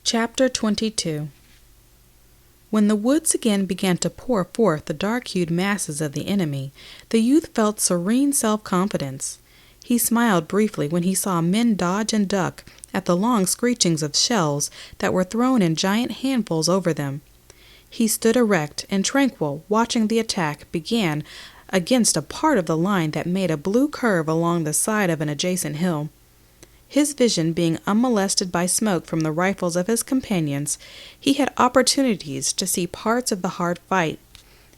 Chapter 22. When the woods again began to pour forth the dark-hued masses of the enemy, the youth felt serene self-confidence. He smiled briefly when he saw men dodge and duck at the long screechings of shells that were thrown in giant handfuls over them. He stood erect and tranquil, watching the attack begin against a part of the line that made a blue curve along the side of an adjacent hill. His vision being unmolested by smoke from the rifles of his companions, he had opportunities to see parts of the hard fight.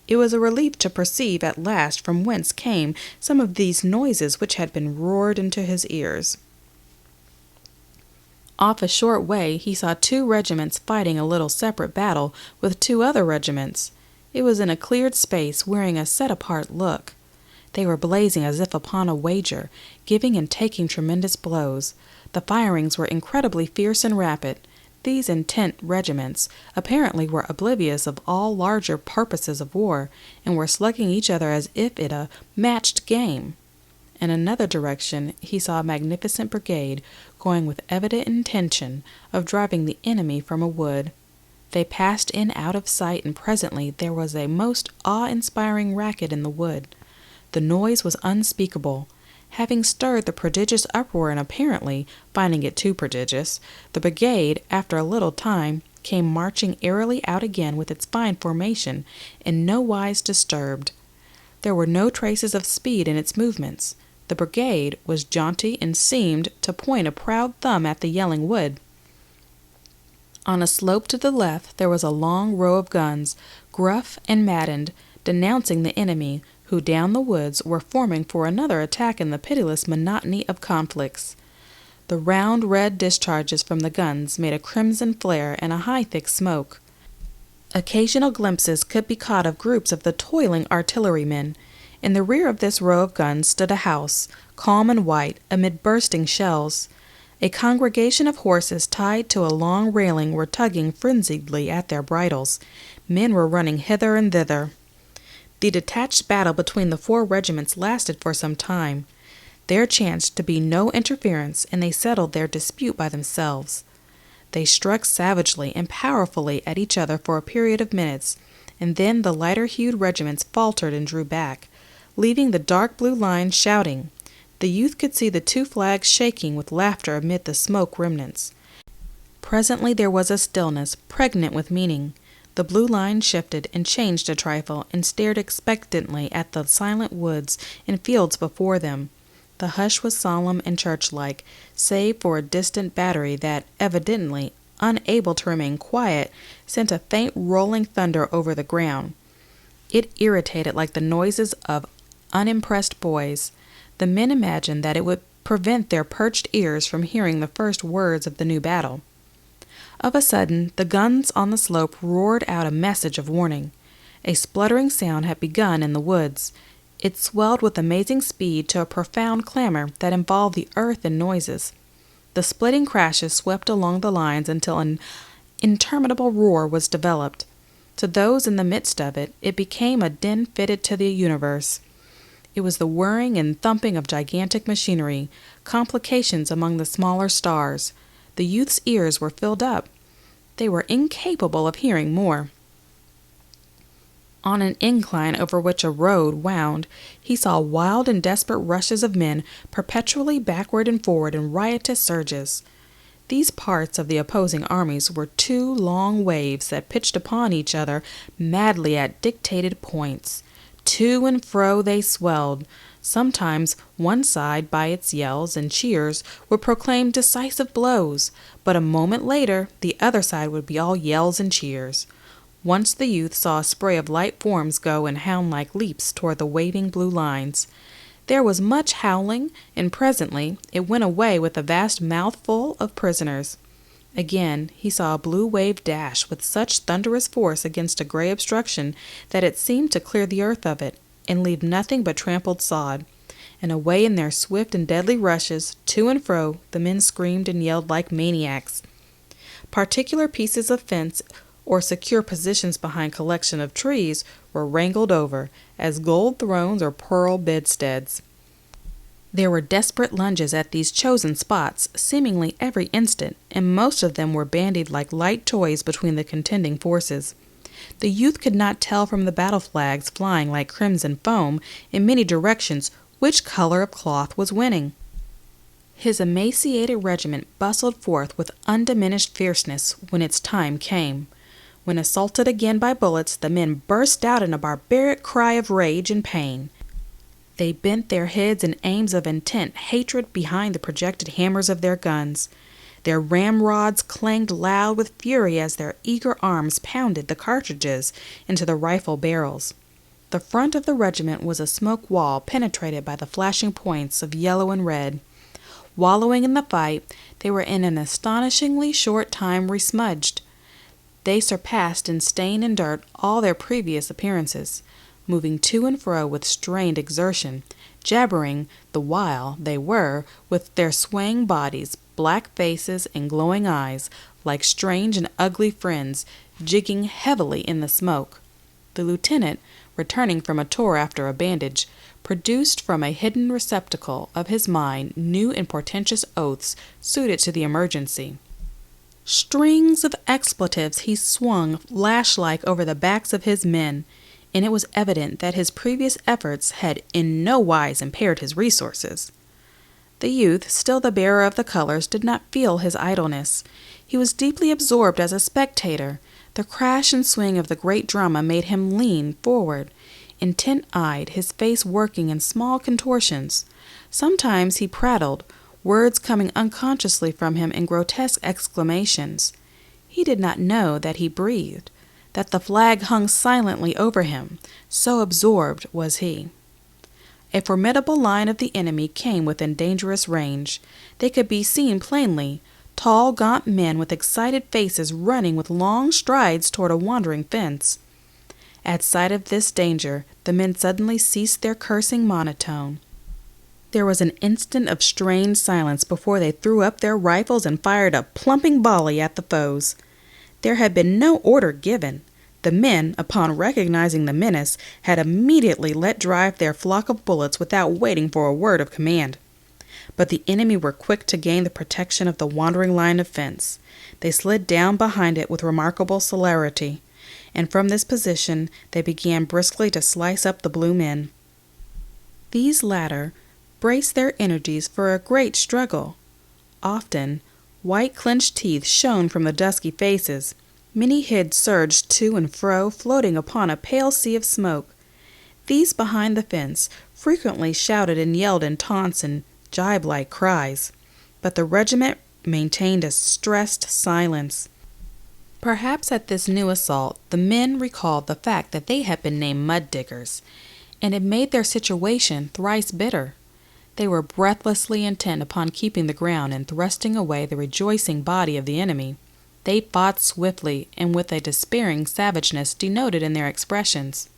It was a relief to perceive at last from whence came some of these noises which had been roared into his ears. Off a short way he saw 2 regiments fighting a little separate battle with 2 other regiments. It was in a cleared space, wearing a set-apart look. They were blazing as if upon a wager, giving and taking tremendous blows. The firings were incredibly fierce and rapid. These intent regiments apparently were oblivious of all larger purposes of war, and were slugging each other as if it a matched game. In another direction he saw a magnificent brigade going with evident intention of driving the enemy from a wood. They passed in out of sight, and presently there was a most awe-inspiring racket in the wood. The noise was unspeakable. Having stirred the prodigious uproar, and apparently finding it too prodigious, the brigade, after a little time, came marching airily out again with its fine formation, in no wise disturbed. There were no traces of speed in its movements. The brigade was jaunty and seemed to point a proud thumb at the yelling wood. On a slope to the left there was a long row of guns, gruff and maddened, denouncing the enemy, who down the woods were forming for another attack in the pitiless monotony of conflicts. The round red discharges from the guns made a crimson flare and a high thick smoke. Occasional glimpses could be caught of groups of the toiling artillerymen. In the rear of this row of guns stood a house, calm and white, amid bursting shells. A congregation of horses tied to a long railing were tugging frenziedly at their bridles. Men were running hither and thither. The detached battle between the 4 regiments lasted for some time. There chanced to be no interference, and they settled their dispute by themselves. They struck savagely and powerfully at each other for a period of minutes, and then the lighter-hued regiments faltered and drew back, leaving the dark blue line shouting. The youth could see the 2 flags shaking with laughter amid the smoke remnants. Presently there was a stillness, pregnant with meaning. The blue line shifted and changed a trifle, and stared expectantly at the silent woods and fields before them. The hush was solemn and church-like, save for a distant battery that, evidently unable to remain quiet, sent a faint rolling thunder over the ground. It irritated like the noises of unimpressed boys. The men imagined that it would prevent their perched ears from hearing the first words of the new battle. Of a sudden, the guns on the slope roared out a message of warning. A spluttering sound had begun in the woods. It swelled with amazing speed to a profound clamor that involved the earth in noises. The splitting crashes swept along the lines until an interminable roar was developed. To those in the midst of it, it became a din fitted to the universe. It was the whirring and thumping of gigantic machinery, complications among the smaller stars. The youth's ears were filled up. They were incapable of hearing more. On an incline over which a road wound, he saw wild and desperate rushes of men perpetually backward and forward in riotous surges. These parts of the opposing armies were 2 long waves that pitched upon each other madly at dictated points. To and fro they swelled. Sometimes one side, by its yells and cheers, would proclaim decisive blows, but a moment later the other side would be all yells and cheers. Once the youth saw a spray of light forms go in hound-like leaps toward the waving blue lines. There was much howling, and presently it went away with a vast mouthful of prisoners. Again he saw a blue wave dash with such thunderous force against a gray obstruction that it seemed to clear the earth of it, and leave nothing but trampled sod. And away in their swift and deadly rushes, to and fro, the men screamed and yelled like maniacs. Particular pieces of fence or secure positions behind collection of trees were wrangled over, as gold thrones or pearl bedsteads. There were desperate lunges at these chosen spots, seemingly every instant, and most of them were bandied like light toys between the contending forces. The youth could not tell from the battle flags flying like crimson foam in many directions which color of cloth was winning. His emaciated regiment bustled forth with undiminished fierceness when its time came. When assaulted again by bullets, the men burst out in a barbaric cry of rage and pain. They bent their heads in aims of intent hatred behind the projected hammers of their guns. Their ramrods clanged loud with fury as their eager arms pounded the cartridges into the rifle barrels. The front of the regiment was a smoke wall penetrated by the flashing points of yellow and red. Wallowing in the fight, they were in an astonishingly short time resmudged. They surpassed in stain and dirt all their previous appearances, moving to and fro with strained exertion, jabbering the while they were, with their swaying bodies, black faces, and glowing eyes, like strange and ugly friends, jigging heavily in the smoke. The lieutenant, returning from a tour after a bandage, produced from a hidden receptacle of his mind new and portentous oaths suited to the emergency. Strings of expletives he swung lash-like over the backs of his men, and it was evident that his previous efforts had in no wise impaired his resources. The youth, still the bearer of the colors, did not feel his idleness. He was deeply absorbed as a spectator. The crash and swing of the great drama made him lean forward, intent-eyed, his face working in small contortions. Sometimes he prattled, words coming unconsciously from him in grotesque exclamations. He did not know that he breathed, that the flag hung silently over him, so absorbed was he. A formidable line of the enemy came within dangerous range. They could be seen plainly, tall, gaunt men with excited faces running with long strides toward a wandering fence. At sight of this danger, the men suddenly ceased their cursing monotone. There was an instant of strained silence before they threw up their rifles and fired a plumping volley at the foes. There had been no order given. The men, upon recognizing the menace, had immediately let drive their flock of bullets without waiting for a word of command. But the enemy were quick to gain the protection of the wandering line of fence. They slid down behind it with remarkable celerity, and from this position they began briskly to slice up the blue men. These latter braced their energies for a great struggle. Often, white clenched teeth shone from the dusky faces. Many heads surged to and fro, floating upon a pale sea of smoke. These behind the fence frequently shouted and yelled in taunts and jibe-like cries, but the regiment maintained a stressed silence. Perhaps at this new assault the men recalled the fact that they had been named mud diggers, and it made their situation thrice bitter. They were breathlessly intent upon keeping the ground and thrusting away the rejoicing body of the enemy. They fought swiftly and with a despairing savageness denoted in their expressions.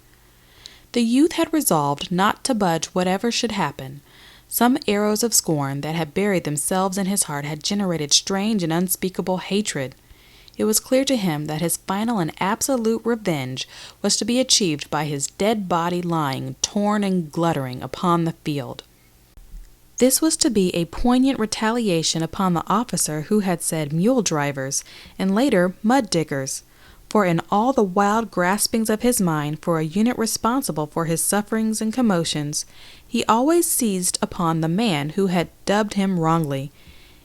The youth had resolved not to budge whatever should happen. Some arrows of scorn that had buried themselves in his heart had generated strange and unspeakable hatred. It was clear to him that his final and absolute revenge was to be achieved by his dead body lying torn and gluttering upon the field. This was to be a poignant retaliation upon the officer who had said mule drivers, and later mud diggers, for in all the wild graspings of his mind for a unit responsible for his sufferings and commotions, he always seized upon the man who had dubbed him wrongly,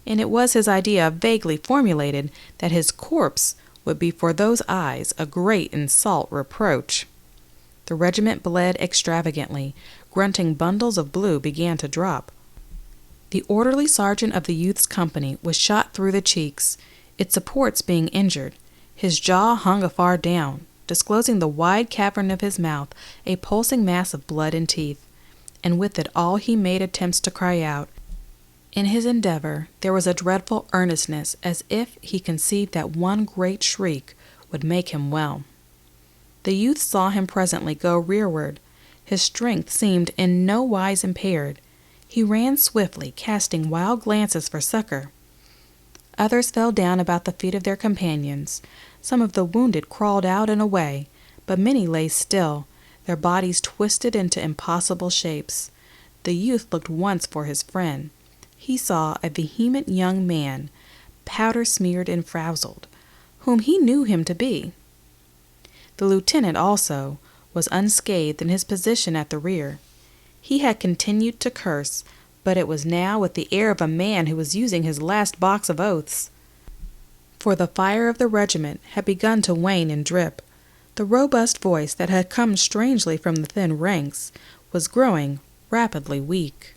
and it was his idea, vaguely formulated, that his corpse would be for those eyes a great and salt reproach. The regiment bled extravagantly. Grunting bundles of blue began to drop. The orderly sergeant of the youth's company was shot through the cheeks, its supports being injured. His jaw hung afar down, disclosing the wide cavern of his mouth, a pulsing mass of blood and teeth, and with it all he made attempts to cry out. In his endeavor there was a dreadful earnestness, as if he conceived that one great shriek would make him well. The youth saw him presently go rearward. His strength seemed in no wise impaired. He ran swiftly, casting wild glances for succor. Others fell down about the feet of their companions. Some of the wounded crawled out and away, but many lay still, their bodies twisted into impossible shapes. The youth looked once for his friend. He saw a vehement young man, powder-smeared and frowzled, whom he knew him to be. The lieutenant, also, was unscathed in his position at the rear. He had continued to curse, but it was now with the air of a man who was using his last box of oaths. For the fire of the regiment had begun to wane and drip. The robust voice that had come strangely from the thin ranks was growing rapidly weak.